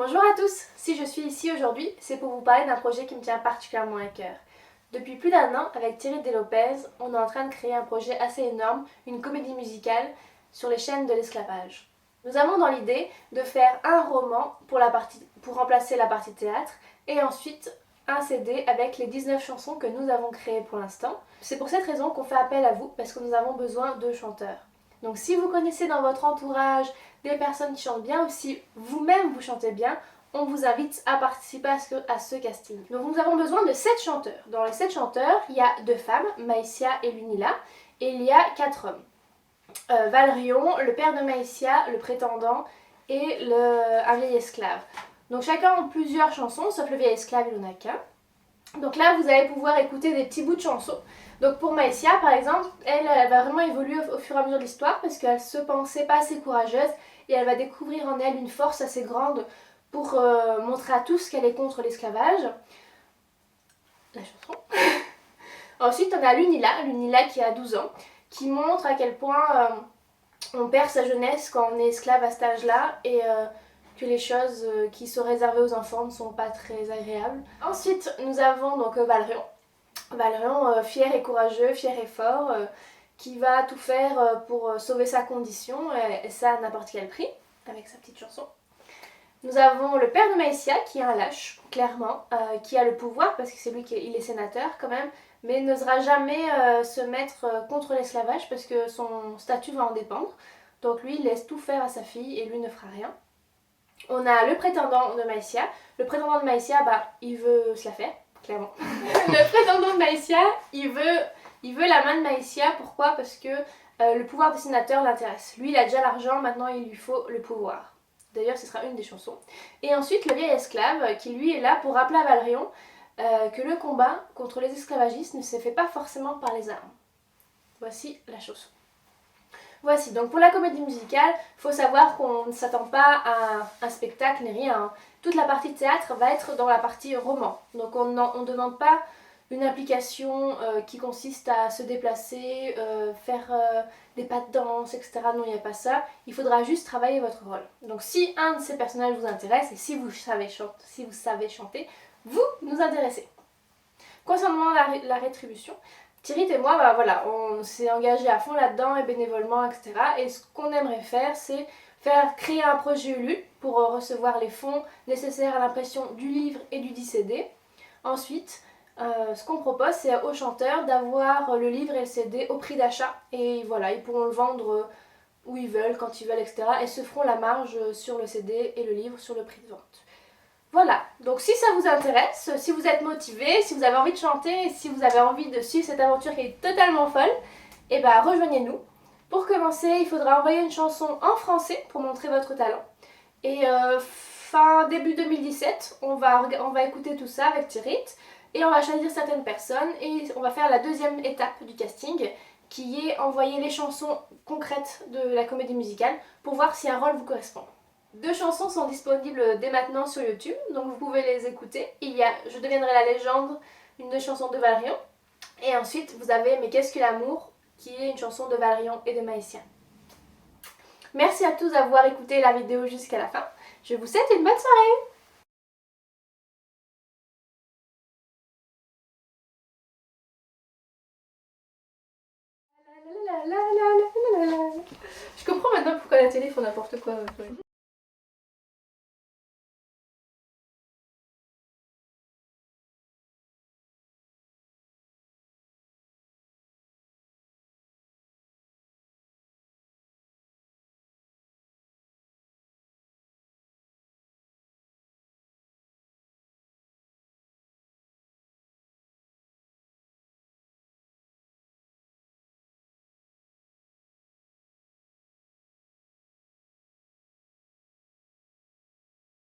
Bonjour à tous, si je suis ici aujourd'hui, c'est pour vous parler d'un projet qui me tient particulièrement à cœur. Depuis plus d'1 an, avec Thierry Delopez, on est en train de créer un projet assez énorme, une comédie musicale sur les chaînes de l'esclavage. Nous avons dans l'idée de faire un roman pour remplacer la partie théâtre et ensuite un CD avec les 19 chansons que nous avons créées pour l'instant. C'est pour cette raison qu'on fait appel à vous parce que nous avons besoin de chanteurs. Donc si vous connaissez dans votre entourage des personnes qui chantent bien ou si vous-même vous chantez bien, on vous invite à participer à ce casting. Donc nous avons besoin de 7 chanteurs. Dans les 7 chanteurs, il y a 2 femmes, Maïsia et Lunila, et il y a 4 hommes. Valrion, le père de Maïsia, le prétendant et un vieil esclave. Donc chacun a plusieurs chansons, sauf le vieil esclave, il n'en a qu'un. Donc là, vous allez pouvoir écouter des petits bouts de chansons. Donc pour Maïsia, par exemple, elle va vraiment évoluer au fur et à mesure de l'histoire parce qu'elle se pensait pas assez courageuse et elle va découvrir en elle une force assez grande pour montrer à tous qu'elle est contre l'esclavage. La chanson. Ensuite, on a Lunila qui a 12 ans, qui montre à quel point on perd sa jeunesse quand on est esclave à cet âge-là et que les choses qui sont réservées aux enfants ne sont pas très agréables. Ensuite, nous avons donc Valrion. Valrion, fier et courageux, fier et fort, qui va tout faire pour sauver sa condition, et ça à n'importe quel prix, avec sa petite chanson. Nous avons le père de Maïsia, qui est un lâche, clairement, qui a le pouvoir, parce que c'est lui qui est sénateur quand même, mais n'osera jamais se mettre contre l'esclavage, parce que son statut va en dépendre. Donc lui, il laisse tout faire à sa fille, et lui ne fera rien. On a le prétendant de Maïsia. Le prétendant de Maïsia, il veut se la faire, clairement. Le prétendant de Maïsia, il veut la main de Maïsia. Pourquoi? Parce que le pouvoir des sénateurs l'intéresse. Lui, il a déjà l'argent, maintenant il lui faut le pouvoir. D'ailleurs, ce sera une des chansons. Et ensuite, le vieil esclave, qui lui est là pour rappeler à Valrion que le combat contre les esclavagistes ne se fait pas forcément par les armes. Voici la chanson. Voici, donc pour la comédie musicale, il faut savoir qu'on ne s'attend pas à un spectacle ni rien. Toute la partie théâtre va être dans la partie roman. Donc on ne demande pas une application qui consiste à se déplacer, faire des pas de danse, etc. Non, il n'y a pas ça. Il faudra juste travailler votre rôle. Donc si un de ces personnages vous intéresse et si vous savez chanter, vous nous intéressez. Concernant la rétribution, Thierry et moi, voilà, on s'est engagé à fond là-dedans et bénévolement, etc. Et ce qu'on aimerait faire, c'est créer un projet Ulule pour recevoir les fonds nécessaires à l'impression du livre et du CD. Ensuite, ce qu'on propose, c'est aux chanteurs d'avoir le livre et le CD au prix d'achat. Et voilà, ils pourront le vendre où ils veulent, quand ils veulent, etc. Et se feront la marge sur le CD et le livre sur le prix de vente. Voilà, donc si ça vous intéresse, si vous êtes motivé, si vous avez envie de chanter, si vous avez envie de suivre cette aventure qui est totalement folle, et rejoignez-nous. Pour commencer, il faudra envoyer une chanson en français pour montrer votre talent. Et début 2017, on va écouter tout ça avec Thierry et on va choisir certaines personnes et on va faire la deuxième étape du casting qui est envoyer les chansons concrètes de la comédie musicale pour voir si un rôle vous correspond. 2 chansons sont disponibles dès maintenant sur YouTube, donc vous pouvez les écouter. Il y a Je deviendrai la légende, une des chansons de Valrion. Et ensuite, vous avez Mais qu'est-ce que l'amour, qui est une chanson de Valrion et de Maïsia. Merci à tous d'avoir écouté la vidéo jusqu'à la fin. Je vous souhaite une bonne soirée! Je comprends maintenant pourquoi la télé font n'importe quoi.